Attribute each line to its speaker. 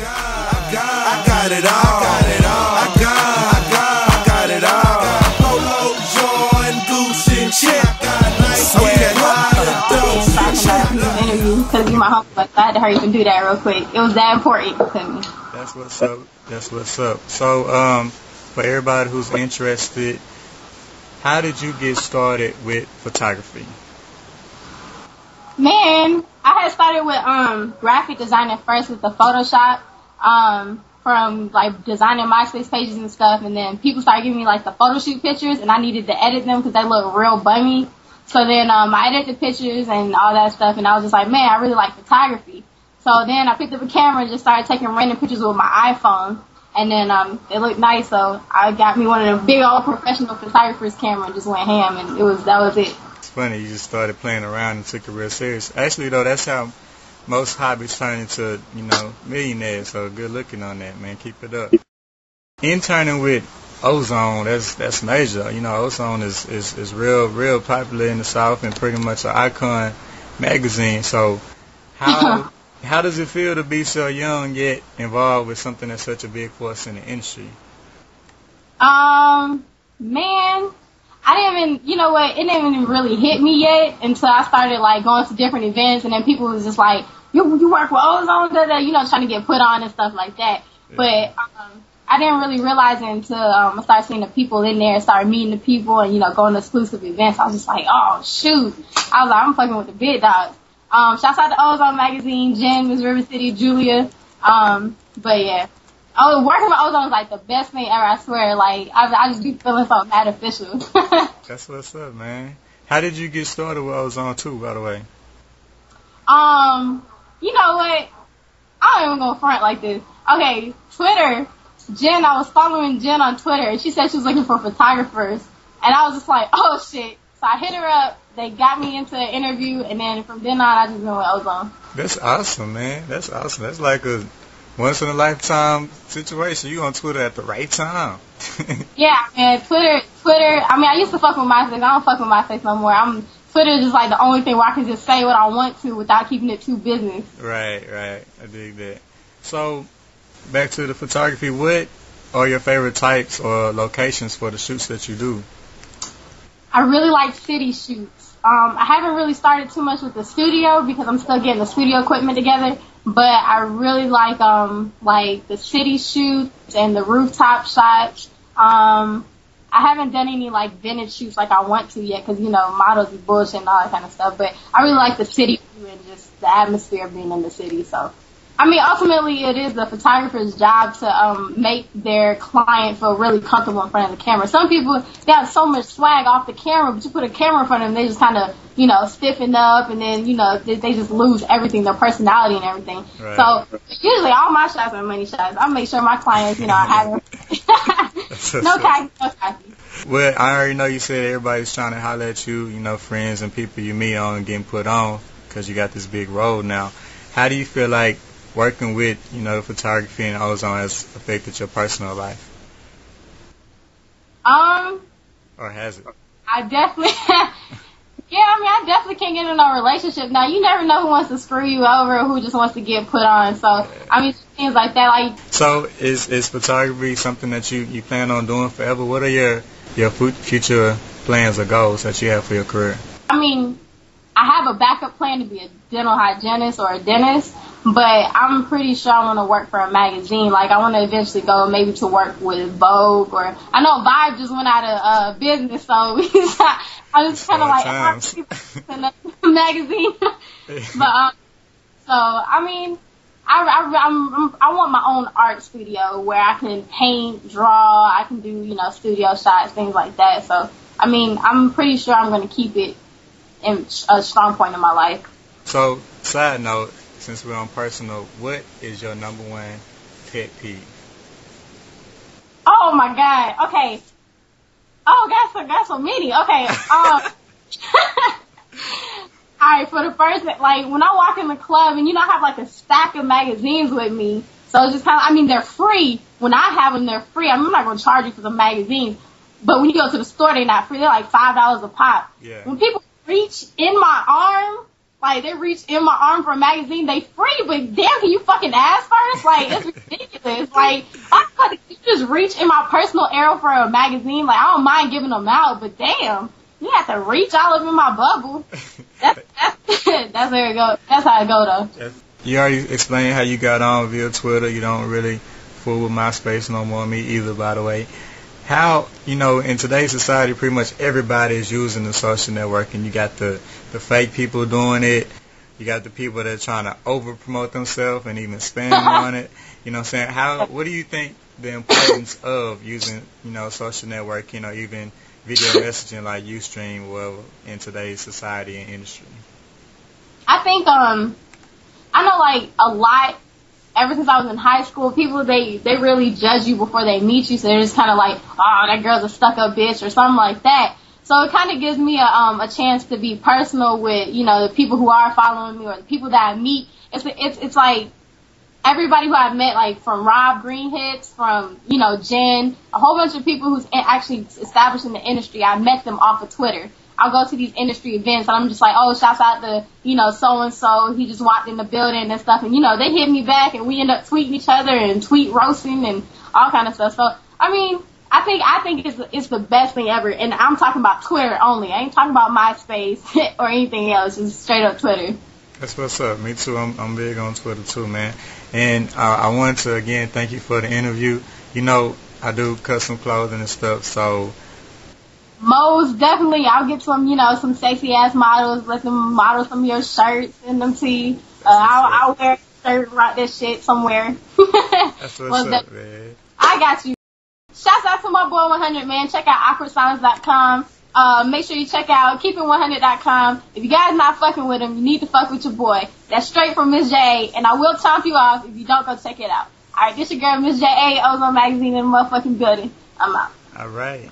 Speaker 1: I got it all. I got it all. Polo, Jordan, Goose, and Chick.
Speaker 2: Because you my homie, but I had to hurry up and do that real quick. It was that important to me.
Speaker 3: That's what's up. So, for everybody who's interested, how did you get started with photography?
Speaker 2: Man, I had started with graphic design at first with the Photoshop, from like designing MySpace pages and stuff, and then people started giving me like the photo shoot pictures, and I needed to edit them because they look real bummy. So then I edited the pictures and all that stuff, and I was just like, man, I really like photography. So then I picked up a camera and just started taking random pictures with my iPhone, and then they looked nice, so I got me one of the big old professional photographer's camera and just went ham, and that was it.
Speaker 3: It's funny, you just started playing around and took it real serious. Actually, though, that's how most hobbies turn into, millionaires, so good looking on that, man. Keep it up. Interning with Ozone, that's major. Ozone is real popular in the South and pretty much an icon magazine. So how does it feel to be so young yet involved with something that's such a big force in the industry?
Speaker 2: Man, I didn't even, it didn't even really hit me yet until I started like going to different events, and then people was just like, you work with Ozone, trying to get put on and stuff like that. Yeah. But I didn't really realize it until I started seeing the people in there, started meeting the people, and going to exclusive events. I was just like, oh shoot! I was like, I'm fucking with the big dogs. Shouts out to Ozone magazine, Jen, Miss River City, Julia. But yeah, working with Ozone is like the best thing ever. I swear. Like I just be feeling so mad official.
Speaker 3: That's what's up, man. How did you get started with Ozone too, by the way?
Speaker 2: You know what? I don't even go front like this. Okay, Twitter. Jen, I was following Jen on Twitter, and she said she was looking for photographers, and I was just like, oh shit. So I hit her up, they got me into an interview, and then from then on, I just been with Ozone.
Speaker 3: That's awesome, man. That's awesome. That's like a once-in-a-lifetime situation. You on Twitter at the right time.
Speaker 2: Yeah, man, Twitter, I mean, I used to fuck with MySpace. I don't fuck with MySpace no more. Twitter is just like the only thing where I can just say what I want to without keeping it too business. Right.
Speaker 3: I dig that. So, back to the photography, what are your favorite types or locations for the shoots that you do?
Speaker 2: I really like city shoots. I haven't really started too much with the studio because I'm still getting the studio equipment together, but I really like the city shoots and the rooftop shots. I haven't done any like vintage shoots like I want to yet because models is bullshit and all that kind of stuff, but I really like the city view and just the atmosphere of being in the city. So I mean, ultimately, it is the photographer's job to make their client feel really comfortable in front of the camera. Some people, they have so much swag off the camera, but you put a camera in front of them, they just kind of, stiffen up, and then, they just lose everything, their personality and everything. Right. So, usually, all my shots are money shots. I make sure my clients, are having no cocky.
Speaker 3: Well, I already know you said everybody's trying to holler at you, friends and people you meet on and getting put on because you got this big role now. How do you feel like working with, photography and Ozone has affected your personal life? Or has it?
Speaker 2: I definitely, I definitely can't get in a relationship. Now, you never know who wants to screw you over or who just wants to get put on. So, things like that.
Speaker 3: So, is photography something that you plan on doing forever? What are your future plans or goals that you have for your career?
Speaker 2: I have a backup plan to be a dental hygienist or a dentist, but I'm pretty sure I want to work for a magazine. Like, I want to eventually go maybe to work with Vogue, or I know Vibe just went out of business, so I was kind of like, in a magazine. But, I want my own art studio where I can paint, draw, I can do, studio shots, things like that. So, I'm pretty sure I'm going to keep it in a strong point in my life.
Speaker 3: So, side note, since we're on personal, what is your number one pet peeve?
Speaker 2: Oh my God. Okay. Oh, that's so many. Okay. Alright, for the first, like, when I walk in the club and, I have like a stack of magazines with me, so it's just kind of, they're free. When I have them, they're free. I'm not going to charge you for the magazines, but when you go to the store, they're not free. They're like $5 a pop.
Speaker 3: Yeah.
Speaker 2: When people reach in my arm Like, they reach in my arm for a magazine, they free, but damn, can you fucking ask first? Like, it's ridiculous. Like, you just reach in my personal area for a magazine, like, I don't mind giving them out, but damn, you have to reach all up in my bubble. That's where it go. That's how it go, though.
Speaker 3: You already explained how you got on via Twitter. You don't really fool with MySpace no more. Me either, by the way. How, in today's society, pretty much everybody is using the social networking. You got the fake people doing it. You got the people that are trying to over-promote themselves and even spam on it. You know what I'm saying? What do you think the importance of using, social networking or even video messaging like Ustream will in today's society and industry?
Speaker 2: I think, I know, like, a lot, ever since I was in high school, people, they really judge you before they meet you, so they're just kind of like, oh, that girl's a stuck-up bitch or something like that. So it kind of gives me a chance to be personal with, the people who are following me or the people that I meet. It's like everybody who I've met, like from Rob Greenhits, from, Jen, a whole bunch of people who's actually established in the industry. I met them off of Twitter. I'll go to these industry events and I'm just like, oh, shouts out to, so-and-so. He just walked in the building and stuff. And, they hit me back and we end up tweeting each other and tweet roasting and all kind of stuff. So, I mean, I think it's the best thing ever. And I'm talking about Twitter only. I ain't talking about MySpace or anything else. It's straight up Twitter.
Speaker 3: That's what's up. Me too. I'm big on Twitter too, man. And I wanted to, again, thank you for the interview. I do custom clothing and stuff, so...
Speaker 2: Most definitely, I'll get some, some sexy ass models, let them model some of your shirts, send them to you. I'll wear a shirt, rock that shit somewhere.
Speaker 3: That's what's up, man.
Speaker 2: I got you. Shouts out to my boy 100, man. Check out awkwardsilence.com. Make sure you check out keeping100.com. If you guys not fucking with him, you need to fuck with your boy. That's straight from Miss J, and I will chomp you off if you don't go check it out. Alright, this your girl Miss J, Ozone Magazine in the motherfucking building. I'm out.
Speaker 3: Alright.